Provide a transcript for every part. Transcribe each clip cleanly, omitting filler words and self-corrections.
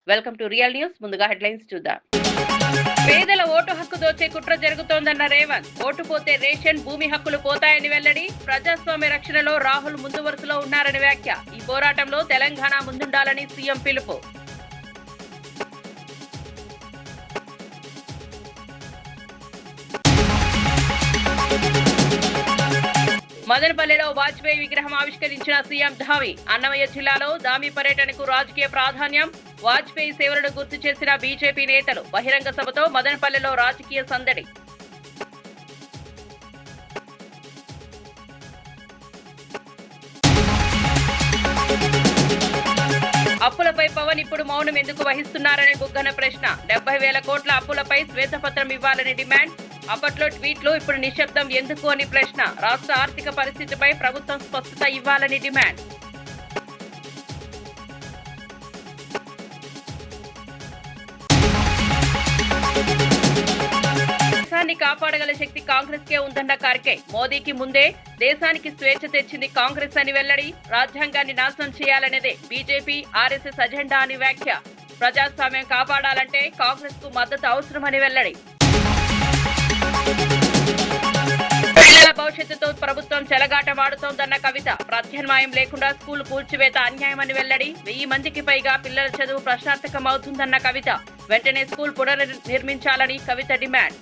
Welcome to real news. ముందుగా headlines చూద్దాం. పేదల ఓటు హక్కు దోచే కుట్ర జరుగుతోందన్న రేవంత్. ఓటు పోతే రేషన్, భూమి హక్కులు పోతాయని వెల్లడి. ప్రజాస్వామ్య రక్షణలో రాహుల్ ముందు వరుసలో ఉన్నారని వ్యాఖ్య. ఈ పోరాటంలో తెలంగాణ ముందుండాలని సీఎం పిలుపు. మదనపల్లిలో వాజ్పేయి విగ్రహం ఆవిష్కరించిన సీఎం ధావి. అన్నమయ్య జిల్లాలో దామి పర్యటనకు రాజకీయ ప్రాధాన్యం. వాజ్పేయి సేవలను గుర్తు చేసిన బీజేపీ నేతలు. బహిరంగ సభతో మదనపల్లిలో రాజకీయ సందడి. అప్పులపై పవన్ ఇప్పుడు మౌనం ఎందుకు వహిస్తున్నారని బుగ్గన ప్రశ్న. 70,000 కోట్ల అప్పులపై శ్వేతపత్రం ఇవ్వాలని డిమాండ్. అప్పట్లో ట్వీట్లు, ఇప్పుడు నిశ్శబ్దం ఎందుకు అని ప్రశ్న. రాష్ట్ర ఆర్థిక పరిస్థితిపై ప్రభుత్వం స్పష్టత ఇవ్వాలని డిమాండ్. దేశాన్ని కాపాడగల శక్తి కాంగ్రెస్ కే ఉందన్న ఖర్గే. మోదీకి ముందే దేశానికి స్వేచ్ఛ తెచ్చింది కాంగ్రెస్ అని వెల్లడి. రాజ్యాంగాన్ని నాశనం చేయాలనేదే బీజేపీ, ఆర్ఎస్ఎస్ అజెండా అని వ్యాఖ్య. ప్రజాస్వామ్యం కాపాడాలంటే కాంగ్రెస్ కు మద్దతు అవసరమని వెల్లడి. పిల్లల భవిష్యత్తుతో ప్రభుత్వం చెలగాటమాడుతోందన్న కవిత. ప్రత్యామ్నాయం లేకుండా స్కూల్ కూల్చివేత అన్యాయమని వెల్లడి. 1000 మందికి పైగా పిల్లల చదువు ప్రశ్నార్థకం అవుతుందన్న కవిత. వెంటనే స్కూల్ పునర్నిర్మించాలని కవిత డిమాండ్.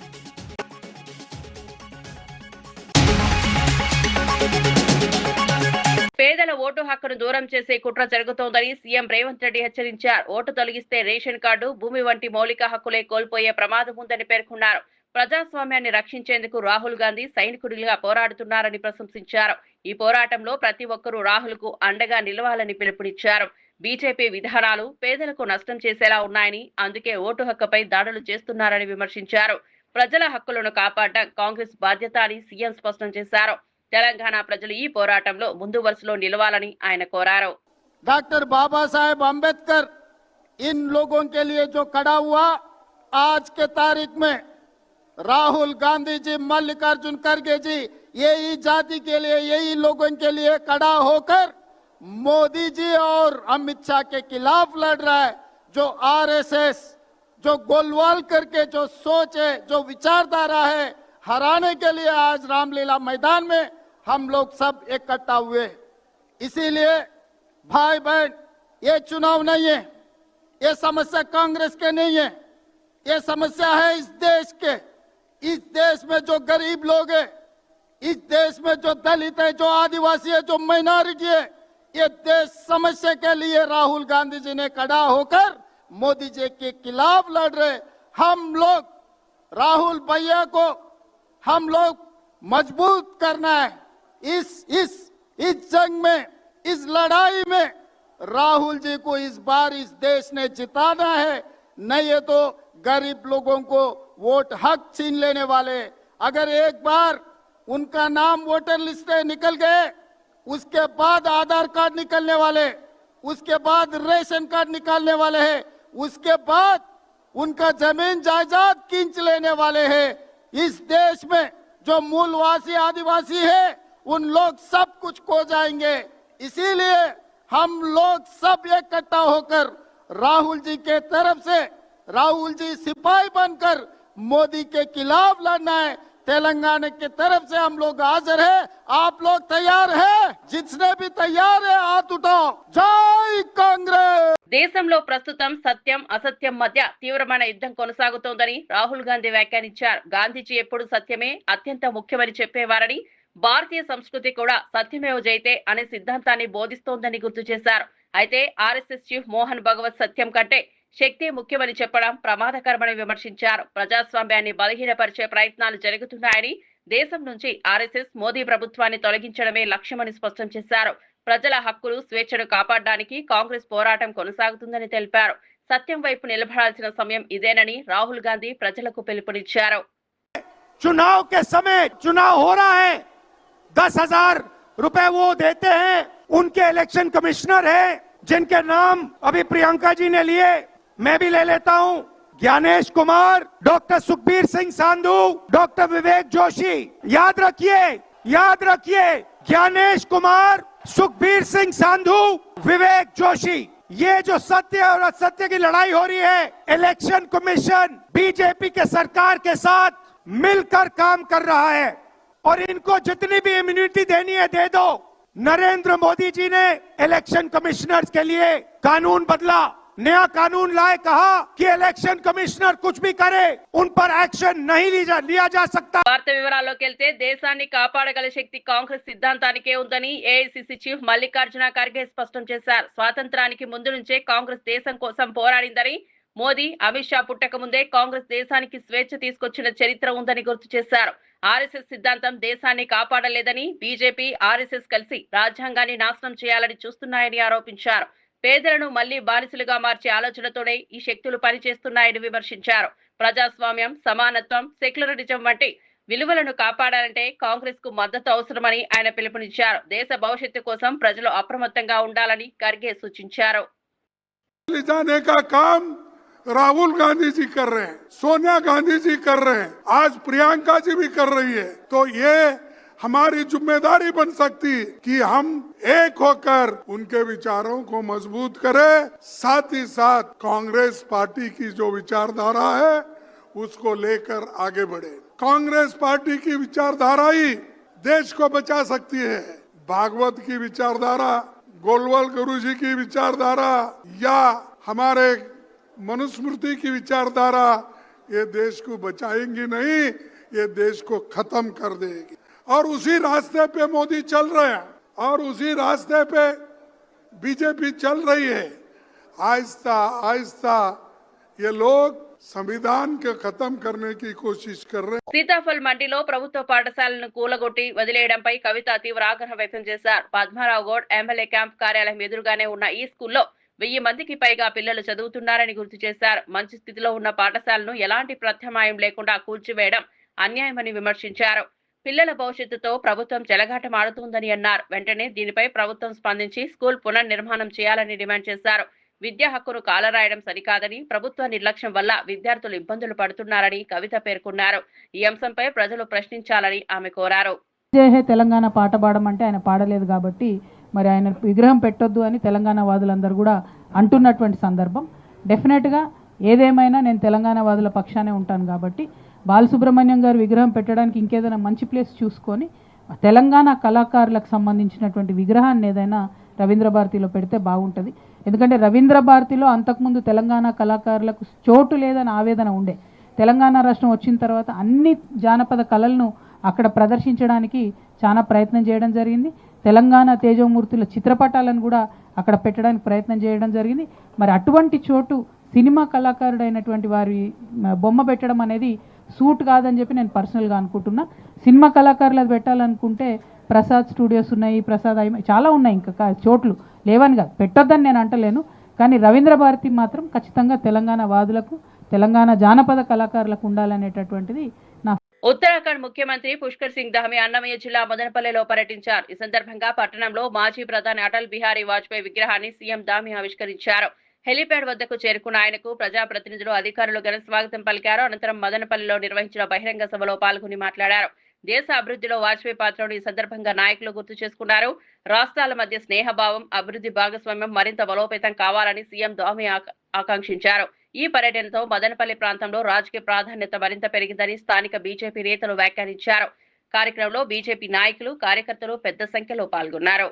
పేదల ఓటు హక్కును దూరం చేసే కుట్ర జరుగుతోందని సీఎం రేవంత్ రెడ్డి హెచ్చరించారు. ఓటు తొలగిస్తే రేషన్ కార్డు, భూమి వంటి మౌలిక హక్కులే కోల్పోయే ప్రమాదం ఉందని పేర్కొన్నారు. ప్రజాస్వామ్యాన్ని రక్షించేందుకు రాహుల్ గాంధీ సైనికుడిగా పోరాడుతున్నారని ప్రశంసించారు. ఈ పోరాటంలో ప్రతి ఒక్కరూ రాహుల్ కు అండగా నిలవాలని పిలుపునిచ్చారు. బీజేపీ విధానాలు పేదలకు నష్టం చేసేలా ఉన్నాయని, అందుకే ఓటు హక్కుపై దాడులు చేస్తున్నారని విమర్శించారు. ప్రజల హక్కులను కాపాడడం కాంగ్రెస్ బాధ్యత అని సీఎం స్పష్టం చేశారు. తెలంగాణ ప్రజలు ఈ పోరాటంలో ముందు వరుసలో నిలవాలని ఆయన కోరారు. డాక్టర్ బాబాసాహెబ్ అంబేద్కర్ इन लोगों के लिए जो खड़ा हुआ, आज के तारीख में राहुल गांधी जी, मल्लिकार्जुन खड़गे जी, यही जाति के लिए, यही लोगों के लिए खड़ा होकर मोदी जी और अमित शाह के खिलाफ लड़ रहा है. जो आरएसएस, जो गोलवाल करके जो सोच है, जो विचारधारा है, हराने के लिए आज रामलीला मैदान में हम लोग सब इकट्ठा हुए. इसीलिए भाई बहन, ये चुनाव नहीं है, ये समस्या कांग्रेस के नहीं है, ये समस्या है इस देश के. इस देश में जो गरीब लोग हैं, इस देश में जो दलित है, जो आदिवासी है, जो माइनॉरिटी है, ये देश समस्या के लिए राहुल गांधी जी ने खड़ा होकर मोदी जी के खिलाफ लड़ रहे. हम लोग राहुल भैया को हम लोग मजबूत करना है. इस जंग में, इस लड़ाई में राहुल जी को इस बार इस देश ने जिताना है. नहीं है तो गरीब लोगों को वोट हक छीन लेने वाले. अगर एक बार उनका नाम वोटर लिस्ट से निकल गए, उसके बाद आधार कार्ड निकलने वाले, उसके बाद रेशन कार्ड निकालने वाले हैं, उसके बाद उनका जमीन जायदाद खींच लेने वाले हैं. इस देश में जो मूलवासी आदिवासी है, उन लोग सब कुछ खो जाएंगे. इसीलिए हम लोग सब इकट्ठा होकर राहुल जी के तरफ से, राहुल जी सिपाही बनकर मोदी के खिलाफ लड़ना है. तेलंगाना की तरफ से हम लोग हाजिर है. आप लोग तैयार है? जिसने भी तैयार है हाथ उठाओ. जय कांग्रेस. దేశంలో ప్రస్తుతం సత్యం, అసత్యం మధ్య తీవ్రమైన యుద్ధం కొనసాగుతోందని రాహుల్ గాంధీ వ్యాఖ్యానించారు. గాంధీజీ ఎప్పుడు సత్యమే అత్యంత ముఖ్యమని చెప్పేవారని, భారతీయ సంస్కృతి కూడా సత్యమేవ జయతే అనే సిద్ధాంతాన్ని బోధిస్తోందని గుర్తు చేశారు. అయితే ఆర్ఎస్ఎస్ చీఫ్ మోహన్ భగవత్ సత్యం కంటే శక్తి ముఖ్యమని చెప్పడం ప్రమాదకరమని విమర్శించారు. ప్రజాస్వామ్యాన్ని బలహీనపరిచే ప్రయత్నాలు జరుగుతున్నాయని, దేశం నుంచి ఆర్ఎస్ఎస్, మోదీ ప్రభుత్వాన్ని తొలగించడమే లక్ష్యమని స్పష్టం చేశారు. ప్రజల హక్కులు, స్వేచ్ఛను కాపాడడానికి కాంగ్రెస్ పోరాటం కొనసాగుతుందని తెలిపారు. సత్యం వైపు నిలబడాల్సిన సమయం ఇదేనని రాహుల్ గాంధీ ప్రజలకు పిలుపునిచ్చారు. चुनाव के समय चुनाव हो रहा है, 10,000 रुपए वो देते हैं. उनके इलेक्शन कमिश्नर है, जिनके नाम अभी प्रियंका जी ने लिए, मैं भी ले लेता हूं. Gyanesh Kumar, doctor Sukhbir Singh Sandhu, doctor Vivek Joshi. याद रखिए ज्ञानेश कुमार, सुखबीर सिंह सांधू, विवेक जोशी, ये जो सत्य और असत्य की लड़ाई हो रही है, इलेक्शन कमीशन बीजेपी के सरकार के साथ मिलकर काम कर रहा है और इनको जितनी भी इम्यूनिटी देनी है दे दो। नरेंद्र मोदी जी ने इलेक्शन कमिश्नर्स के लिए कानून बदला, नया कानून लाए, कहा कि इलेक्शन कमिश्नर कुछ भी करे उन पर एक्शन नहीं लिया जा सकता। వార్త వివరాల్లోకి వెళ్తే దేశాన్ని కాపాడగల శక్తి కాంగ్రెస్ సిద్ధాంతానికే ఉందని ఏఐసిసి చీఫ్ మల్లికార్జున ఖర్గే స్పష్టం చేశారు. స్వాతంత్రానికి ముందు నుంచే కాంగ్రెస్ దేశం కోసం పోరాడిందని, మోదీ అమిత్ షా పుట్టక ముందే కాంగ్రెస్ దేశానికి స్వేచ్ఛ తీసుకొచ్చిన చరిత్ర ఉందని గుర్తు చేశారు. ఆర్ఎస్ఎస్ సిద్ధాంతం దేశాన్ని కాపాడలేదని, బీజేపీ ఆర్ఎస్ఎస్ కలిసి రాజ్యాంగాన్ని నాశనం చేయాలని చూస్తున్నాయని ఆరోపించారు. పేదలను మళ్లీ బానిసలుగా మార్చే ఆలోచనతోనే ఈ శక్తులు పనిచేస్తున్నాయని విమర్శించారు. ప్రజాస్వామ్యం, సమానత్వం, సెక్యులరిజం వంటి విలువలను కాపాడాలంటే కాంగ్రెస్ కు మద్దతు అవసరమని ఆయన పిలుపునిచ్చారు. దేశ భవిష్యత్తు కోసం ప్రజలు అప్రమత్తంగా ఉండాలని ఖర్గే సూచించారు. जाने का काम राहुल गांधी जी कर रहे हैं, सोनिया गांधी जी कर रहे हैं, आज प्रियंका जी भी कर रही है। तो ये हमारी जिम्मेदारी बन सकती कि हम एक होकर उनके विचारों को मजबूत करें, साथ ही साथ कांग्रेस पार्टी की जो विचारधारा है उसको लेकर आगे बढ़े। कांग्रेस पार्टी की विचारधारा ही देश को बचा सकती है। भागवत की विचारधारा, गोलवाल गुरु जी की विचारधारा या हमारे मनुस्मृति की विचारधारा ये देश को बचाएंगी नहीं, ये देश को खत्म कर देगी। और उसी रास्ते पे मोदी चल रहे हैं और उसी रास्ते पे बीजेपी चल रही है। आहिस्ता आहिस्ता ये लोग संविधान के खत्म करने की कोशिश कर रहे हैं। సీతాఫల్ మండిలో ప్రభుత్వ పాఠశాలను కూలగొట్టి వదిలేయడంపై కవిత తీవ్ర ఆగ్రహం వ్యక్తం చేశారు. పద్మారావు గౌడ్ ఎమ్మెల్యే క్యాంప్ కార్యాలయం ఎదురుగానే ఉన్న ఈ స్కూల్లో 1000 మందికి పైగా పిల్లలు చదువుతున్నారని గుర్తు చేశారు. మంచి స్థితిలో ఉన్న పాఠశాలను ఎలాంటి ప్రత్యామ్నాయం లేకుండా కూల్చివేయడం అన్యాయమని విమర్శించారు. పిల్లల భవిష్యత్తుతో ప్రభుత్వం చెలగాటమాడుతోందని అన్నారు. వెంటనే దీనిపై ప్రభుత్వం స్పందించి స్కూల్ పునర్నిర్మాణం చేయాలని డిమాండ్ చేశారు. విద్యా హక్కును కాలరాయడం సరికాదని, ప్రభుత్వ నిర్లక్ష్యం వల్ల విద్యార్థులు ఇబ్బందులు పడుతున్నారని కవిత పేర్కొన్నారు. ఈ అంశంపై ప్రజలు ప్రశ్నించాలని ఆమె కోరారు. తెలంగాణ పాట పాడమంటే ఆయన పాడలేదు కాబట్టి మరి ఆయన విగ్రహం పెట్టొద్దు అని తెలంగాణ వాదులందరూ కూడా అంటున్నటువంటి సందర్భం. డెఫినెట్గా ఏదేమైనా నేను తెలంగాణ వాదుల పక్షానే ఉంటాను కాబట్టి బాలసుబ్రహ్మణ్యం గారు విగ్రహం పెట్టడానికి ఇంకేదైనా మంచి ప్లేస్ చూసుకొని తెలంగాణ కళాకారులకు సంబంధించినటువంటి విగ్రహాన్ని ఏదైనా రవీంద్ర భారతిలో పెడితే బాగుంటుంది. ఎందుకంటే రవీంద్ర భారతిలో అంతకుముందు తెలంగాణ కళాకారులకు చోటు లేదని ఆవేదన ఉండే. తెలంగాణ రాష్ట్రం వచ్చిన తర్వాత అన్ని జానపద కళలను అక్కడ ప్రదర్శించడానికి చాలా ప్రయత్నం చేయడం జరిగింది. తెలంగాణ తేజోమూర్తుల చిత్రపటాలను కూడా అక్కడ పెట్టడానికి ప్రయత్నం చేయడం జరిగింది. మరి అటువంటి చోటు సినిమా కళాకారుడైనటువంటి వారి బొమ్మ పెట్టడం అనేది సూట్ కాదని చెప్పి నేను పర్సనల్గా అనుకుంటున్నా. సినిమా కళాకారులు పెట్టాలనుకుంటే ప్రసాద్ స్టూడియోస్ ఉన్నాయి, ప్రసాద్ చాలా ఉన్నాయి, ఇంకా చోట్లు లేవని కాదు, పెట్టొద్దని నేను అంటలేను. కానీ రవీంద్ర భారతి మాత్రం ఖచ్చితంగా తెలంగాణ వాదులకు, తెలంగాణ జానపద కళాకారులకు ఉండాలనేటటువంటిది నా. ఉత్తరాఖండ్ ముఖ్యమంత్రి పుష్కర్ సింగ్ ధామి అన్నమయ్య జిల్లా మదనపల్లెలో పర్యటించారు. ఈ సందర్భంగా పట్టణంలో మాజీ ప్రధాని అటల్ బిహారీ వాజ్పేయి విగ్రహాన్ని సీఎం ధామి ఆవిష్కరించారు. హెలీప్యాడ్ వద్దకు చేరుకున్న ఆయనకు ప్రజాప్రతినిధులు, అధికారులు ఘన స్వాగతం పలికారు. అనంతరం మదనపల్లిలో నిర్వహించిన బహిరంగ సభలో పాల్గొని మాట్లాడారు. దేశ అభివృద్ధిలో వాజ్పేయి పాత్రను ఈ సందర్భంగా నాయకులు గుర్తు చేసుకున్నారు. రాష్ట్రాల మధ్య స్నేహభావం, అభివృద్ధి భాగస్వామ్యం మరింత బలోపేతం కావాలని సీఎం ధామి ఆకాంక్షించారు. ఈ పర్యటనతో మదనపల్లి ప్రాంతంలో రాజకీయ ప్రాధాన్యత మరింత పెరిగిందని స్థానిక బీజేపీ నేతలు వ్యాఖ్యానించారు. కార్యక్రమంలో బీజేపీ నాయకులు, కార్యకర్తలు పెద్ద సంఖ్యలో పాల్గొన్నారు.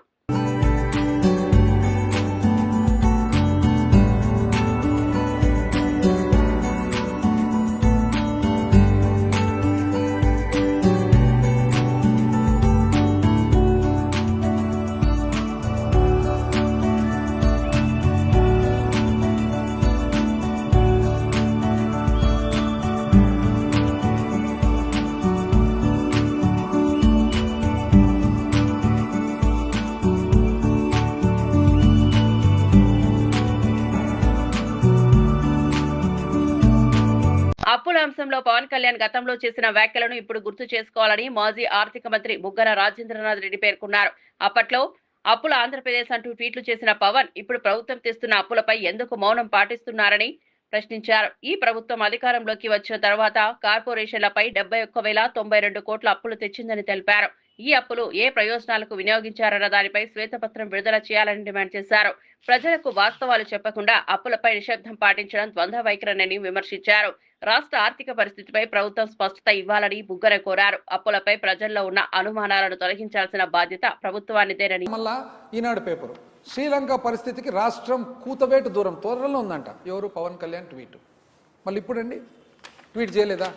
అప్పుల అంశంలో పవన్ కళ్యాణ్ గతంలో చేసిన వ్యాఖ్యలను ఇప్పుడు గుర్తు చేసుకోవాలని మాజీ ఆర్థిక మంత్రి బుగ్గన రాజేంద్రనాథ్ రెడ్డి పేర్కొన్నారు. అప్పట్లో అప్పుల ఆంధ్రప్రదేశ్ అంటూ ట్వీట్లు చేసిన పవన్ ఇప్పుడు ప్రభుత్వం తెస్తున్న అప్పులపై ఎందుకు మౌనం పాటిస్తున్నారని ప్రశ్నించారు. ఈ ప్రభుత్వం అధికారంలోకి వచ్చిన తర్వాత కార్పొరేషన్లపై 71,092 కోట్ల అప్పులు తెచ్చిందని తెలిపారు. ఈ అప్పులు ఏ ప్రయోజనాలకు వినియోగించారన్న దానిపై శ్వేతపత్రం విడుదల చేయాలని డిమాండ్ చేశారు. ప్రజలకు వాస్తవాలు చెప్పకుండా అప్పులపై నిశ్శబ్దం పాటించడం ద్వంద్వ వైఖరిని విమర్శించారు. రాష్ట్ర ఆర్థిక పరిస్థితిపై ప్రభుత్వం స్పష్టత ఇవ్వాలని బుగ్గన కోరారు. అప్పులపై ప్రజల్లో ఉన్న అనుమానాలను తొలగించాల్సిన బాధ్యత ప్రభుత్వానిదేనని. మళ్ళా ఈనాడు పేపరు శ్రీలంక పరిస్థితికి రాష్ట్రం కూతవేటు దూరం త్వరలో ఉందంట. ఎవరు? పవన్ కళ్యాణ్ ట్వీట్. మళ్ళీ ఇప్పుడండి ట్వీట్ చేయలేదా?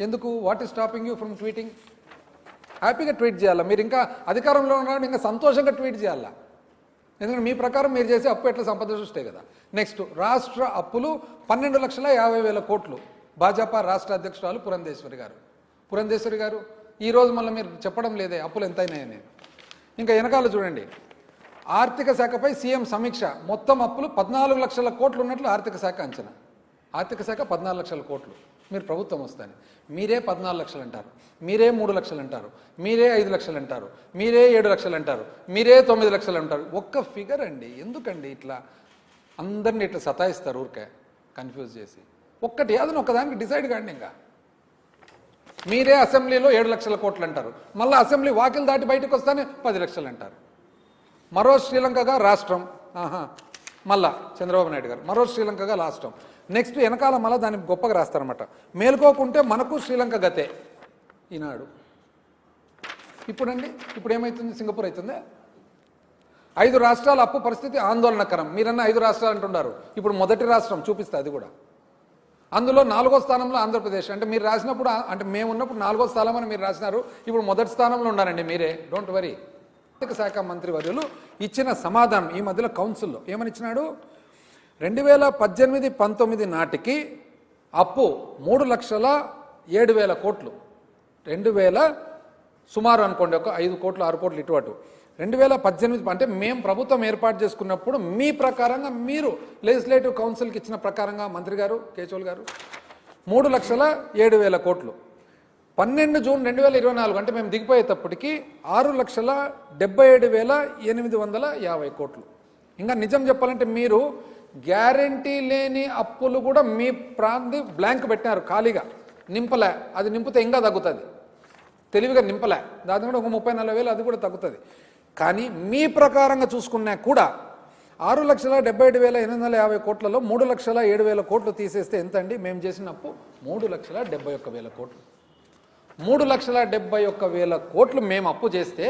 ఎందుకు? What is stopping you from tweeting? హ్యాపీగా ట్వీట్ చేయాలా? మీరు ఇంకా అధికారంలో ఉన్నాడు, ఇంకా సంతోషంగా ట్వీట్ చేయాలా? ఎందుకంటే మీ ప్రకారం మీరు చేసే అప్పు ఎట్లా సంపద సృష్టే కదా. నెక్స్ట్, రాష్ట్ర అప్పులు 12,50,000 కోట్లు. భాజపా రాష్ట్ర అధ్యక్షురాలు పురంధేశ్వరి గారు ఈరోజు మళ్ళీ మీరు చెప్పడం లేదే అప్పులు ఎంతైనాయని. ఇంకా వెనకాల చూడండి, ఆర్థిక శాఖపై సీఎం సమీక్ష. మొత్తం అప్పులు 14 లక్షల కోట్లు ఉన్నట్లు ఆర్థిక శాఖ అంచనా. ఆర్థిక శాఖ 14 లక్షల కోట్లు. మీరు ప్రభుత్వం వస్తాను మీరే 14 లక్షలు అంటారు, మీరే 3 లక్షలు అంటారు, మీరే 5 లక్షలు అంటారు, మీరే 7 లక్షలు అంటారు, మీరే 9 లక్షలు అంటారు. ఒక్క ఫిగర్ అండి. ఎందుకండి ఇట్లా అందరినీ ఇట్లా సతాయిస్తారు ఊరికే కన్ఫ్యూజ్ చేసి? ఒక్కటి అదని ఒక్కదానికి డిసైడ్ కాండి. ఇంకా మీరే అసెంబ్లీలో 7 లక్షల కోట్లు అంటారు, మళ్ళీ అసెంబ్లీ వాకిలు దాటి బయటకు వస్తానే 10 లక్షలు అంటారు. మరో శ్రీలంకగా రాష్ట్రం. మళ్ళా చంద్రబాబు నాయుడు గారు మరో శ్రీలంకగా రాష్ట్రం. నెక్స్ట్ వెనకాల మళ్ళీ దాన్ని గొప్పగా రాస్తారనమాట. మేలుకోకుంటే మనకు శ్రీలంక గతే ఈనాడు. ఇప్పుడండి ఇప్పుడు ఏమవుతుంది? సింగపూర్ అవుతుంది. 5 రాష్ట్రాల అప్పు పరిస్థితి ఆందోళనకరం. మీరన్నా 5 రాష్ట్రాలు అంటున్నారు. ఇప్పుడు మొదటి రాష్ట్రం చూపిస్తే అది కూడా. అందులో 4వ స్థానంలో ఆంధ్రప్రదేశ్. అంటే మీరు రాసినప్పుడు, అంటే మేము ఉన్నప్పుడు 4వ స్థానం అని మీరు రాసినారు. ఇప్పుడు మొదటి స్థానంలో ఉన్నారండి మీరే. Don't worry. ఆర్థిక శాఖ మంత్రి వర్యులు ఇచ్చిన సమాధానం ఈ మధ్యలో కౌన్సిల్లో ఏమని ఇచ్చినాడు? 2018-19 నాటికి అప్పు 3,07,000 కోట్లు. 2000 సుమారు అనుకోండి, ఒక 5 కోట్లు 6 కోట్లు ఇటు అటు. 2018 అంటే మేము ప్రభుత్వం ఏర్పాటు చేసుకున్నప్పుడు మీ ప్రకారంగా, మీరు లెజిస్లేటివ్ కౌన్సిల్కి ఇచ్చిన ప్రకారంగా మంత్రి గారు కేశవులు గారు 3,07,000 కోట్లు. 12 జూన్ 2024 అంటే మేము దిగిపోయేటప్పటికి 6,77,850 కోట్లు. ఇంకా నిజం చెప్పాలంటే మీరు గ్యారంటీ లేని అప్పులు కూడా మీ బ్లాంక్ పెట్టినారు, ఖాళీగా నింపలే. అది నింపితే ఇంకా తగ్గుతుంది, తెలివిగా నింపలే. దాని కూడా ఒక 30-40 వేలు అది కూడా తగ్గుతుంది. కానీ మీ ప్రకారంగా చూసుకున్నా కూడా 6,77,850 కోట్లలో 3,07,000 కోట్లు తీసేస్తే ఎంత అండి? మేము చేసిన అప్పు 3,71,000 కోట్లు. 3,71,000 కోట్లు మేము అప్పు చేస్తే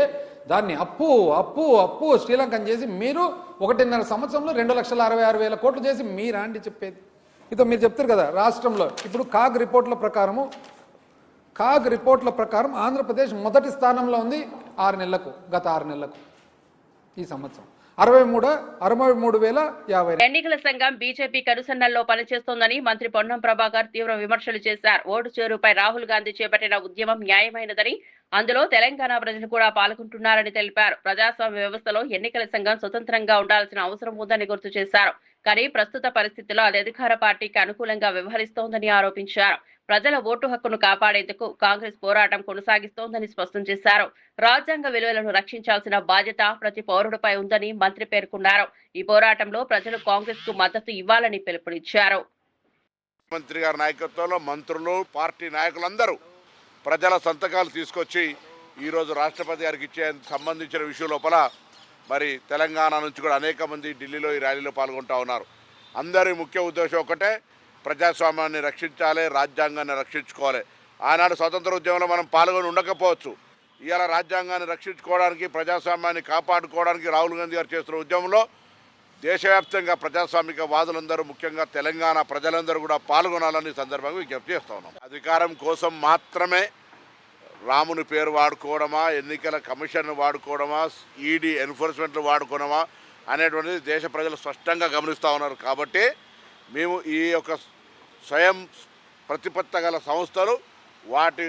దాన్ని అప్పు అప్పు అప్పు శ్రీలంకన్ చేసి మీరు 1.5 సంవత్సరంలో 2,66,000 కోట్లు చేసి మీరా అండి చెప్పేది? ఇదో మీరు చెప్తారు కదా రాష్ట్రంలో. ఇప్పుడు కాగ్ రిపోర్ట్ల ప్రకారం ఆంధ్రప్రదేశ్ మొదటి స్థానంలో ఉంది 6 నెలలకు, గత 6 నెలలకు. ఈ సంవత్సరం 63,050. ఎన్నికల సంఘం బీజేపీ కనుసన్నల్లో పనిచేస్తోందని మంత్రి పొన్నం ప్రభాకర్ తీవ్ర విమర్శలు చేశారు. ఓటు చేరుపై రాహుల్ గాంధీ చేపట్టిన ఉద్యమం న్యాయమైనదని, అందులో తెలంగాణ ప్రజలు కూడా పాల్గొంటున్నారని తెలిపారు. ప్రజాస్వామ్య వ్యవస్థలో ఎన్నికల సంఘం స్వతంత్రంగా ఉండాల్సిన అవసరం ఉందని గుర్తు చేశారు. కానీ ప్రస్తుత పరిస్థితుల్లో అది అధికార పార్టీకి అనుకూలంగా వ్యవహరిస్తోందని ఆరోపించారు. ప్రజల ఓటు హక్కును కాపాడేందుకు కాంగ్రెస్ పోరాటం కొనసాగిస్తోందని స్పష్టం చేశారు. రాజ్యాంగ విలువలను రక్షించాల్సిన బాధ్యత ప్రతి పౌరుడిపై ఉందని మంత్రి పేర్కొన్నారు. ఈ పోరాటంలో ప్రజలు కాంగ్రెస్ కు మద్దతు ఇవ్వాలని పిలుపునిచ్చారు. మంత్రి గారి నాయకత్వంలో మంత్రులు, పార్టీ నాయకులందరూ ప్రజల సంతకాలు తీసుకొచ్చి ఈరోజు రాష్ట్రపతి గారికి ఇచ్చే సంబంధించిన విషయం లోపల మరి తెలంగాణ నుంచి కూడా అనేక మంది ఢిల్లీలో ఈ ర్యాలీలో పాల్గొంటూ ఉన్నారు. అందరి ముఖ్య ఉద్దేశం ఒకటే, ప్రజాస్వామ్యాన్ని రక్షించాలి, రాజ్యాంగాన్ని రక్షించుకోవాలి. ఆనాడు స్వతంత్ర ఉద్యమంలో మనం పాల్గొని ఉండకపోవచ్చు. ఇవాళ రాజ్యాంగాన్ని రక్షించుకోవడానికి, ప్రజాస్వామ్యాన్ని కాపాడుకోవడానికి రాహుల్ గాంధీ గారు చేస్తున్న ఉద్యమంలో దేశవ్యాప్తంగా ప్రజాస్వామిక వాదులందరూ, ముఖ్యంగా తెలంగాణ ప్రజలందరూ కూడా పాల్గొనాలని సందర్భంగా విజ్ఞప్తి చేస్తా ఉన్నాం. అధికారం కోసం మాత్రమే రాముని పేరు వాడుకోవడమా, ఎన్నికల కమిషన్ వాడుకోవడమా, ఈడీ ఎన్ఫోర్స్మెంట్లు వాడుకోవడమా అనేటువంటిది దేశ ప్రజలు స్పష్టంగా గమనిస్తూ ఉన్నారు. కాబట్టి మేము ఈ యొక్క స్వయం ప్రతిపత్త గల సంస్థలు వాటి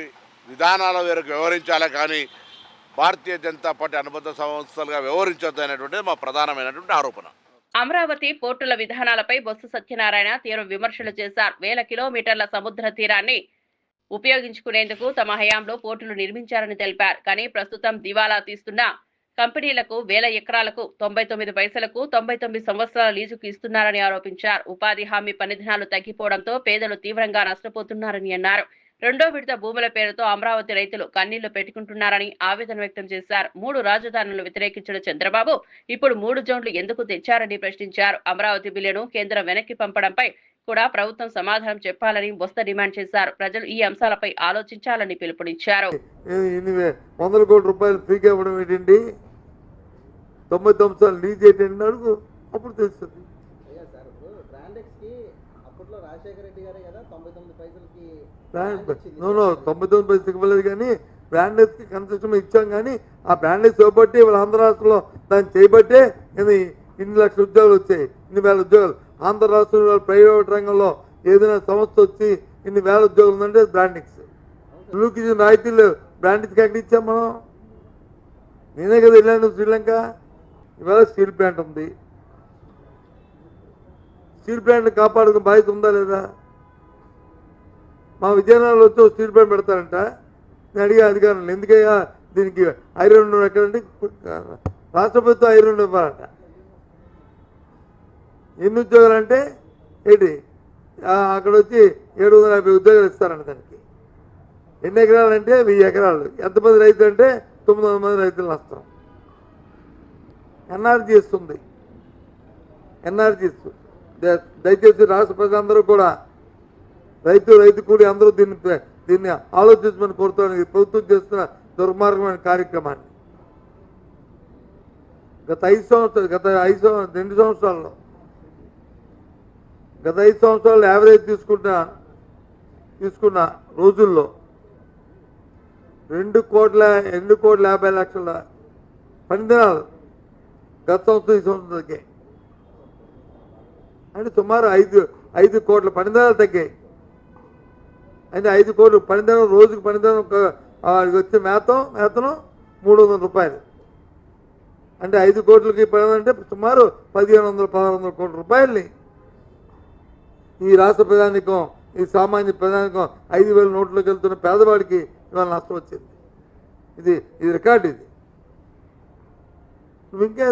విధానాల మేరకు వ్యవహరించాలి, కానీ భారతీయ జనతా పార్టీ అనుబంధ సంస్థలుగా వ్యవహరించొద్దు అనేటువంటిది మా ప్రధానమైనటువంటి ఆరోపణ. అమరావతి పోర్టుల విధానాలపై బొత్స సత్యనారాయణ తీవ్ర విమర్శలు చేశారు. 1000 కిలోమీటర్ల సముద్ర తీరాన్ని ఉపయోగించుకునేందుకు తమ హయాంలో పోర్టులు నిర్మించారని తెలిపారు. కానీ ప్రస్తుతం దివాలా తీస్తున్న కంపెనీలకు 1000 ఎకరాలకు 99 పైసలకు 99 సంవత్సరాల లీజుకు ఇస్తున్నారని ఆరోపించారు. ఉపాధి హామీ పనిదినాలు తగ్గిపోవడంతో పేదలు తీవ్రంగా నష్టపోతున్నారని అన్నారు. రెండో విడత భూముల పేరుతో అమరావతి రైతులు కన్నీళ్లు పెట్టుకుంటున్నారని ఆవేదన వ్యక్తం చేశారు. 3 రాజధానులను వ్యతిరేకించిన చంద్రబాబు ఇప్పుడు 3 జోన్లు ఎందుకు తెచ్చారని ప్రశ్నించారు. అమరావతి బిల్లును కేంద్రం వెనక్కి పంపడంపై కూడా ప్రభుత్వం సమాధానం చెప్పాలని బొత్స డిమాండ్ చేశారు. ప్రజలు ఈ అంశాలపై ఆలోచించాలని పిలుపునిచ్చారు. 100 కోట్ల రూపాయలు ఫ్రీగా ఇవ్వడం ఏంటండి, 99 సార్లు లీజ్ ఏంటండి అడుగు, అప్పుడు తెలుస్తుంది. 99 పైసలకి ఇవ్వలేదు కానీ బ్రాండెస్ కి కన్సెషన్ ఇచ్చాం. కానీ ఆ బ్రాండెస్ ఇవ్వబట్టి వాళ్ళ ఆంధ్ర రాష్ట్రంలో దాన్ని చేయబట్టే ఇన్ని లక్షల ఉద్యోగాలు వచ్చాయి, ఇన్ని వేల ఉద్యోగాలు. ఆంధ్ర రాష్ట్రంలో ప్రైవేట్ రంగంలో ఏదైనా సంస్థ వచ్చి ఇన్ని వేల ఉద్యోగాలు ఉందంటే బ్రాండింగ్స్. బ్లూకి రాయితీలు బ్రాండింగ్స్కి ఎక్కడ ఇచ్చాం మనం? నేనే కదా వెళ్ళాను శ్రీలంక. ఇవాళ స్టీల్ ప్లాంట్ ఉంది, స్టీల్ ప్లాంట్ కాపాడుకునే బాధ్యత ఉందా లేదా? మా విజయనగరంలో వచ్చి స్టీల్ ప్లాంట్ పెడతారంట. నేను అడిగా అధికారులు, ఎందుకయ్యా దీనికి ఐరన్ ఎక్కడంటే రాష్ట్ర ప్రభుత్వం ఐరన్ ఇవ్వాలంట. ఎన్ని ఉద్యోగాలు అంటే ఏంటి, అక్కడ వచ్చి 750 ఉద్యోగాలు ఇస్తారంట. దానికి ఎన్ని ఎకరాలు అంటే 1000 ఎకరాలు. ఎంతమంది రైతులు అంటే 900 మంది రైతులు నష్టం. ఎన్ఆర్జీ ఇస్తుంది. ఎన్ఆర్జీ ఇస్తుంది. దయచేసి రాష్ట్ర ప్రజలందరూ కూడా రైతు కూడి అందరూ దీన్ని ఆలోచించమని కోరుతాను. ప్రభుత్వం చేస్తున్న దుర్మార్గమైన కార్యక్రమాన్ని గత 2 సంవత్సరాల్లో యావరేజ్ తీసుకున్న రోజుల్లో 2,50,00,000 పనిదినాలు గత సంవత్సరం ఈ సంవత్సరం తగ్గాయి. అంటే సుమారు 5 కోట్ల పనిదినాలు తగ్గాయి. అంటే 5 కోట్లు పనిదినం, రోజుకి పనిదినం వచ్చే వేతనం 300 రూపాయలు. అంటే 5 కోట్లకి పని అంటే సుమారు 1500-1600 కోట్ల రూపాయలని ఈ రాష్ట్ర ప్రజానికం, ఈ సామాన్య ప్రజానికం 5,000 నోట్లోకి వెళ్తున్న పేదవాడికి ఇవాళ నష్టం వచ్చింది. ఇది రికార్డు. ఇది నువ్వు ఇంకే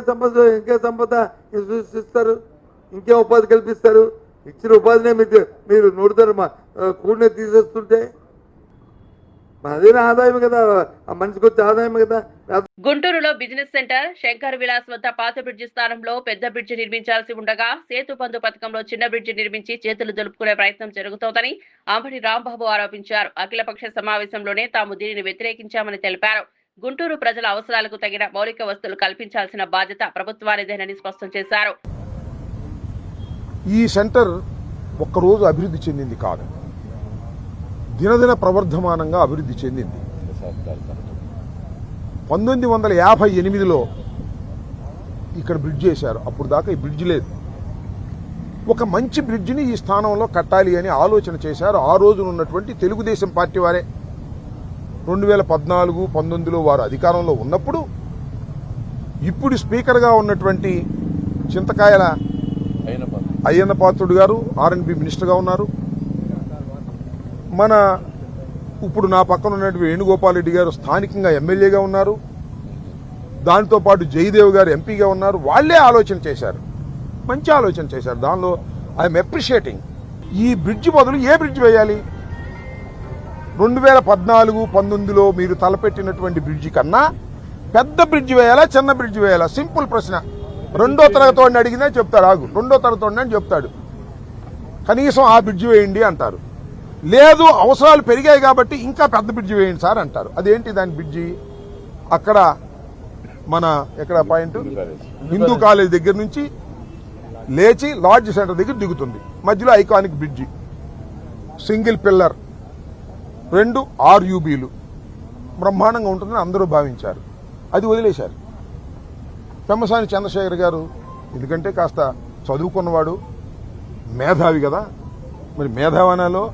సంపద సృష్టిస్తారు, ఇంకే ఉపాధి కల్పిస్తారు. ఇచ్చిన ఉపాధినే మీరు నోడుతారు కూడినే తీసేస్తుంటే అదేనా ఆదాయం కదా, ఆ మనిషికి వచ్చే ఆదాయం కదా. గుంటూరులో బిజినెస్ సెంటర్ శంకర్ విలాస్ వద్ద పాత బ్రిడ్జి స్థానంలో పెద్ద బ్రిడ్జి నిర్మించాల్సి ఉండగా సేతు బంధు పథకంలో చిన్న బ్రిడ్జి నిర్మించి చేతులు దులుపుకునే ప్రయత్నం జరుగుతోందని అంబటి రాంబాబు ఆరోపించారు. అఖిలపక్ష సమావేశంలోనే తాము దీనిని వ్యతిరేకించామని తెలిపారు. గుంటూరు ప్రజల అవసరాలకు తగిన మౌలిక వస్తువులు కల్పించాల్సిన బాధ్యత ప్రభుత్వానిదేనని స్పష్టం చేశారు. ఈ సెంటర్ ఒక్కరోజు అభివృద్ధి చెందింది కాదు, దినదిన ప్రవర్ధమానంగా అభివృద్ధి చెందింది. 1958లో ఇక్కడ బ్రిడ్జ్ చేశారు. అప్పుడు దాకా ఈ బ్రిడ్జ్ లేదు. ఒక మంచి బ్రిడ్జిని ఈ స్థానంలో కట్టాలి అని ఆలోచన చేశారు. ఆ రోజున ఉన్నటువంటి తెలుగుదేశం పార్టీ వారే. 2014-19లో వారు అధికారంలో ఉన్నప్పుడు ఇప్పుడు స్పీకర్గా ఉన్నటువంటి చింతకాయల అయ్యన్న పాత్రుడు గారు R&B మినిస్టర్గా ఉన్నారు. ఇప్పుడు నా పక్కన ఉన్నటువంటి వేణుగోపాల్ రెడ్డి గారు స్థానికంగా ఎమ్మెల్యేగా ఉన్నారు. దాంతో పాటు జయదేవ్ గారు ఎంపీగా ఉన్నారు. వాళ్లే ఆలోచన చేశారు, మంచి ఆలోచన చేశారు. దానిలో ఐఎమ్ అప్రిషియేటింగ్. ఈ బ్రిడ్జి బదులు ఏ బ్రిడ్జ్ వేయాలి? 2014-19లో మీరు తలపెట్టినటువంటి బ్రిడ్జి కన్నా పెద్ద బ్రిడ్జి వేయాలా, చిన్న బ్రిడ్జి వేయాలా? సింపుల్ ప్రశ్న. 2వ తరగతి వాడిని అడిగినా చెప్తాడు, ఆగు 2వ తరగతి వాడిని అని చెప్తాడు. కనీసం ఆ బ్రిడ్జి వేయండి అంటారు. లేదు అవసరాలు పెరిగాయి కాబట్టి ఇంకా పెద్ద బ్రిడ్జి వేయండి సార్ అంటారు. అదేంటి దాని బ్రిడ్జి? అక్కడ ఎక్కడ పాయింట్ హిందూ కాలేజ్ దగ్గర నుంచి లేచి లాడ్జ్ సెంటర్ దగ్గర దిగుతుంది. మధ్యలో ఐకానిక్ బ్రిడ్జి, సింగిల్ పిల్లర్, 2 RUBలు, బ్రహ్మాండంగా ఉంటుందని అందరూ భావించారు. అది వదిలేశారు. పెమ్మసాని చంద్రశేఖర్ గారు ఎందుకంటే కాస్త చదువుకున్నవాడు, మేధావి కదా, మరి మేధావనాలో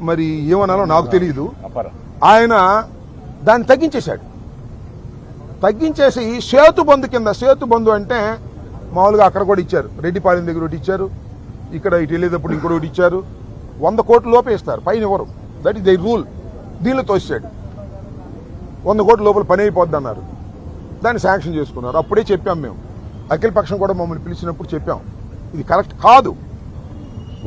మరి ఏమనాలో నాకు తెలియదు. ఆయన దాన్ని తగ్గించేసి సేతు బంధు కింద, సేతు బంధు అంటే మామూలుగా అక్కడ కూడా ఇచ్చారు, రెడ్డిపాలెం దగ్గర ఒకటి ఇచ్చారు, ఇక్కడ ఇటు వెళ్ళేటప్పుడు ఇంకోటి ఇచ్చారు. 100 కోట్ల లోపే ఇస్తారు, పైన ఇవ్వరు. That is the rule. దీనిలో తోసాడు 100 కోట్ల లోపల పని అయిపోద్ది అన్నారు. దాన్ని శాంక్షన్ చేసుకున్నారు. అప్పుడే చెప్పాం మేము, అఖిల పక్షం కూడా మమ్మల్ని పిలిచినప్పుడు చెప్పాం ఇది కరెక్ట్ కాదు.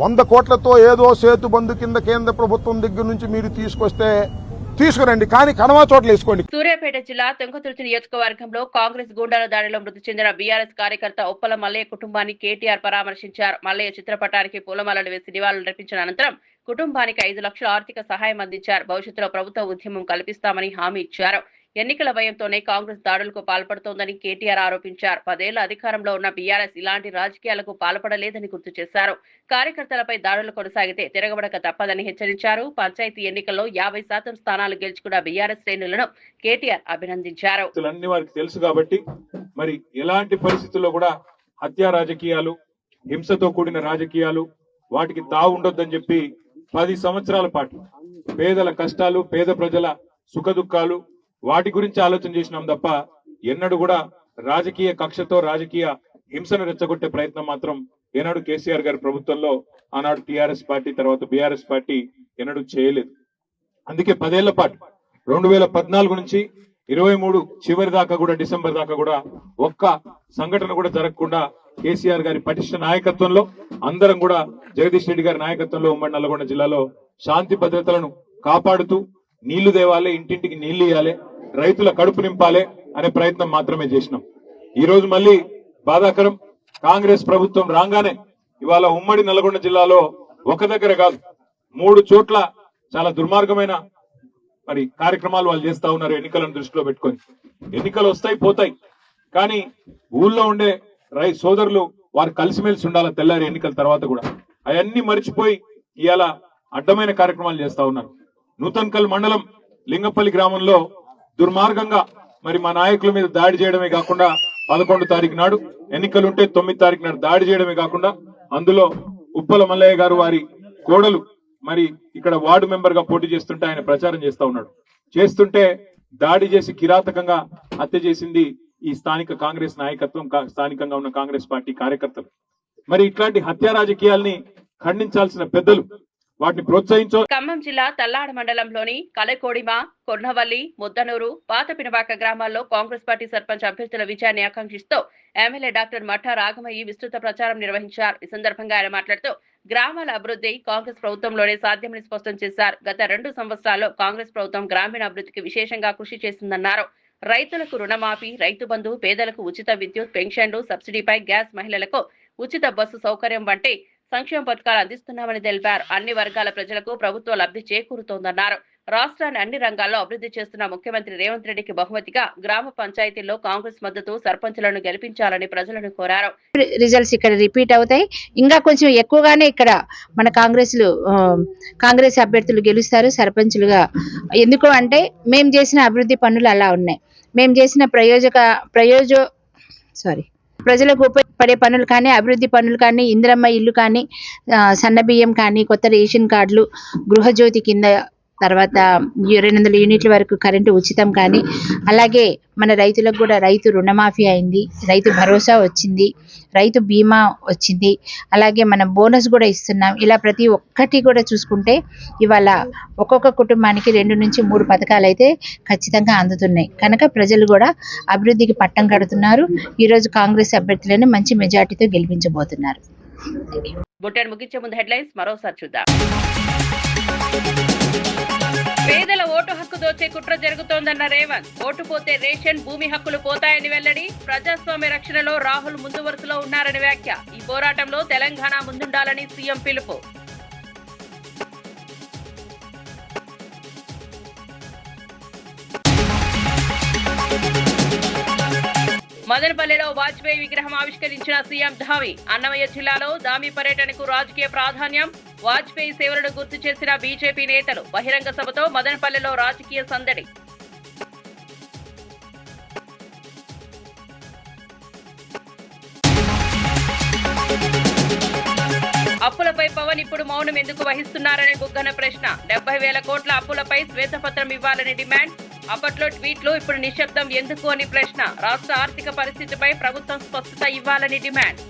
100 కోట్లతో ఏదో సేతు బంధు కింద కేంద్ర ప్రభుత్వం దగ్గర నుంచి మీరు తీసుకురండి, కానీ కనవా చోట్ల వేసుకోండి. సూర్యాపేట జిల్లా తుంగతుర్తి నియోజకవర్గంలో కాంగ్రెస్ గూండాల దాడిలో మృతి చెందిన బీఆర్ఎస్ కార్యకర్త ఉప్పల మల్లయ్య కుటుంబాన్ని కేటీఆర్ పరామర్శించారు. మల్లయ్య చిత్రపటానికి పూలమాలలు వేసి నివాళులర్పించిన అనంతరం కుటుంబానికి 5 లక్షల ఆర్థిక సహాయం అందించారు. భవిష్యత్తులో ప్రభుత్వ ఉద్యమం కల్పిస్తామని హామీ ఇచ్చారు. ఎన్నికల భయంతోనే కాంగ్రెస్ దాడులకు పాల్పడుతోందని కేటీఆర్ ఆరోపించారు. 10 ఏళ్ల అధికారంలో ఉన్న బీఆర్ఎస్ ఇలాంటి రాజకీయాలకు పాల్పడలేదని గుర్తు చేశారు. కార్యకర్తలపై దాడులు కొనసాగితే తిరగబడక తప్పదని హెచ్చరించారు. పంచాయతీ ఎన్నికల్లో 50% స్థానాలు గెలుచుకున్న బీఆర్ఎస్ శ్రేణులను కేటీఆర్ అభినందించారు. అన్ని వారికి తెలుసు కాబట్టి మరి ఎలాంటి పరిస్థితుల్లో కూడా హత్యా రాజకీయాలు, హింసతో కూడిన రాజకీయాలు వాటికి తావు ఉండొద్దని చెప్పి 10 సంవత్సరాల పాటు పేదల కష్టాలు, పేద ప్రజల సుఖదుఖాలు వాటి గురించి ఆలోచన చేసినాం తప్ప ఎన్నడూ కూడా రాజకీయ కక్షతో రాజకీయ హింసను రెచ్చగొట్టే ప్రయత్నం మాత్రం ఏనాడు కేసీఆర్ గారి ప్రభుత్వంలో ఆనాడు టీఆర్ఎస్ పార్టీ తర్వాత బీఆర్ఎస్ పార్టీ ఎన్నడూ చేయలేదు. అందుకే 10 ఏళ్ల పాటు 2014 నుంచి 23 చివరి దాకా కూడా డిసెంబర్ దాకా కూడా ఒక్క సంఘటన కూడా జరగకుండా కేసీఆర్ గారి పటిష్ట నాయకత్వంలో అందరం కూడా జగదీష్ రెడ్డి గారి నాయకత్వంలో ఉమ్మడి నల్గొండ జిల్లాలో శాంతి భద్రతలను కాపాడుతూ నీళ్లు తేవాలి, ఇంటింటికి నీళ్లు ఇవ్వాలి, రైతుల కడుపు నింపాలి అనే ప్రయత్నం మాత్రమే చేసినాం. ఈ రోజు మళ్ళీ బాధాకరం, కాంగ్రెస్ ప్రభుత్వం రాగానే ఇవాళ ఉమ్మడి నల్గొండ జిల్లాలో ఒక దగ్గర కాదు 3 చోట్ల చాలా దుర్మార్గమైన మరి కార్యక్రమాలు వాళ్ళు చేస్తా ఉన్నారు. ఎన్నికలను దృష్టిలో పెట్టుకొని ఎన్నికలు వస్తాయి పోతాయి, కానీ ఊళ్ళో ఉండే సోదరులు వారు కలిసిమెలిసి ఉండాలి. తెల్లారి ఎన్నికల తర్వాత కూడా అవన్నీ మర్చిపోయి ఇవాళ అడ్డమైన కార్యక్రమాలు చేస్తా ఉన్నారు. నూతన్కల్ మండలం లింగపల్లి గ్రామంలో దుర్మార్గంగా మరి మా నాయకుల మీద దాడి చేయడమే కాకుండా 11 తారీఖు నాడు ఎన్నికలుంటే 9 తారీఖు నాడు దాడి చేయడమే కాకుండా అందులో ఉప్పల మల్లయ్య గారు వారి కోడలు మరి ఇక్కడ వార్డు మెంబర్ గా పోటీ చేస్తుంటే ఆయన ప్రచారం చేస్తా ఉన్నాడు. చేస్తుంటే దాడి చేసి కిరాతకంగా హత్య చేసింది ఈ స్థానిక కాంగ్రెస్ నాయకత్వం, స్థానికంగా ఉన్న కాంగ్రెస్ పార్టీ కార్యకర్తలు. మరి ఇట్లాంటి హత్యా రాజకీయాల్ని ఖండించాల్సిన పెద్దలు వాటిని ప్రోత్సహించో. ఖమ్మం జిల్లా తల్లాడ మండలంలోని కలకోడిమ, కొర్నవల్లి, ముద్దనూరు, పాత పినవాక గ్రామాల్లో కాంగ్రెస్ పార్టీ సర్పంచ్ అభ్యర్థుల విజయాన్ని ఆకాంక్షిస్తూ ఎమ్మెల్యే డాక్టర్ మఠా రాఘమయ్య విస్తృత ప్రచారం నిర్వహించారు. ఈ సందర్భంగా ఆయన మాట్లాడుతూ గ్రామాల అభివృద్ధి కాంగ్రెస్ ప్రభుత్వంలోనే సాధ్యమని స్పష్టం చేశారు. గత 2 సంవత్సరాల్లో కాంగ్రెస్ ప్రభుత్వం గ్రామీణ అభివృద్ధికి విశేషంగా కృషి చేసిందన్నారు. రైతులకు రుణమాఫీ, రైతు బంధు, పేదలకు ఉచిత విద్యుత్, పెన్షన్లు, సబ్సిడీపై గ్యాస్, మహిళలకు ఉచిత బస్సు సౌకర్యం వంటి సంక్షేమ పథకాలు అందిస్తున్నామని తెలిపారు. అన్ని వర్గాల ప్రజలకు ప్రభుత్వ లబ్ధి చేకూరుతోందన్నారు. రాష్ట్రాన్ని అన్ని రంగాల్లో అభివృద్ధి చేస్తున్న ముఖ్యమంత్రి రేవంత్ రెడ్డికి బహుమతిగా గ్రామ పంచాయతీల్లో కాంగ్రెస్ మద్దతు సర్పంచులను గెలిపించాలని ప్రజలను కోరారు. రిజల్ట్స్ ఇక్కడ రిపీట్ అవుతాయి. ఇంకా కొంచెం ఎక్కువగానే ఇక్కడ మన కాంగ్రెస్ అభ్యర్థులు గెలుస్తారు సర్పంచులుగా. ఎందుకు అంటే మేము చేసిన అభివృద్ధి పనులు అలా ఉన్నాయి. మేము చేసిన ప్రజలకు ఉపయోగపడే పనులు కానీ, అభివృద్ధి పనులు కానీ, ఇందిరమ్మ ఇల్లు కానీ, సన్నబియ్యం కానీ, కొత్త రేషన్ కార్డులు, గృహజ్యోతి కింద తర్వాత 200 యూనిట్ల వరకు కరెంటు ఉచితం కానీ, అలాగే మన రైతులకు కూడా రైతు రుణమాఫీ అయింది, రైతు భరోసా వచ్చింది, రైతు బీమా వచ్చింది, అలాగే మనం బోనస్ కూడా ఇస్తున్నాం. ఇలా ప్రతి ఒక్కటి కూడా చూసుకుంటే ఇవాళ ఒక్కొక్క కుటుంబానికి 2 నుంచి 3 పథకాలు అయితే ఖచ్చితంగా అందుతున్నాయి. కనుక ప్రజలు కూడా అభివృద్ధికి పట్టం కడుతున్నారు. ఈరోజు కాంగ్రెస్ అభ్యర్థులను మంచి మెజార్టీతో గెలిపించబోతున్నారు. బుట్టెన్ ముగించే ముందు హెడ్లైన్స్ మరోసారి చూద్దాం. పేదల ఓటు హక్కు దోచే కుట్ర జరుగుతోందన్న రేవంత్. ఓటు పోతే రేషన్, భూమి హక్కులు పోతాయని వెల్లడి. ప్రజాస్వామ్య రక్షణలో రాహుల్ ముందు వరుసలో ఉన్నారని వ్యాఖ్య. ఈ పోరాటంలో తెలంగాణ ముందుండాలని సీఎం పిలుపు. మదనపల్లిలో వాజ్పేయి విగ్రహం ఆవిష్కరించిన సీఎం ధామి. అన్నమయ్య జిల్లాలో దామి పర్యటనకు రాజకీయ ప్రాధాన్యం. వాజ్పేయి సేవలను గుర్తు చేసిన బీజేపీ నేతలు. బహిరంగ సభతో మదనపల్లిలో రాజకీయ సందడి. అప్పులపై పవన్ ఇప్పుడు మౌనం ఎందుకు వహిస్తున్నారని బుగ్గన ప్రశ్న. 70,000 కోట్ల అప్పులపై శ్వేతపత్రం ఇవ్వాలని డిమాండ్. అప్పట్లో ట్వీట్లు, ఇప్పుడు నిశ్శబ్దం ఎందుకు అని ప్రశ్న. రాష్ట్ర ఆర్థిక పరిస్థితిపై ప్రభుత్వం స్పష్టత ఇవ్వాలని డిమాండ్.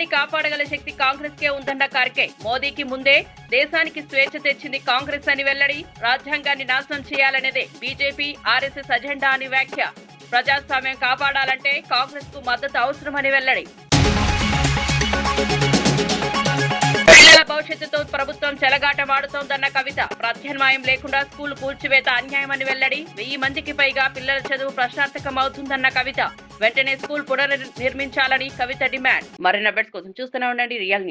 దేశాన్ని కాపాడగల శక్తి కాంగ్రెస్ కే ఉందన్న ఖర్గే మోదీకి ముందే దేశానికి స్వేచ్ఛ తెచ్చింది కాంగ్రెస్ అని వెల్లడి. రాజ్యాంగాన్ని నాశనం చేయాలనేదే బీజేపీ ఆర్ఎస్ఎస్ అజెండా అని వ్యాఖ్య. ప్రజాస్వామ్యం కాపాడాలంటే కాంగ్రెస్ కు మద్దతు అవసరమని వెల్లడి. పిల్లల భవిష్యత్తుతో ప్రభుత్వం చెలగాటమాడుతోందన్న కవిత. ప్రత్యామ్నాయం లేకుండా స్కూల్ కూల్చివేత అన్యాయమని వెల్లడి. 1000 మందికి పైగా పిల్లల చదువు ప్రశ్నార్థకం అవుతుందన్న కవిత. వెంటనే స్కూల్ పునర్నిర్మించాలని కవిత డిమాండ్. మరిన్ని అప్డేట్స్ కోసం చూస్తూనే ఉండండి రియల్ న్యూస్.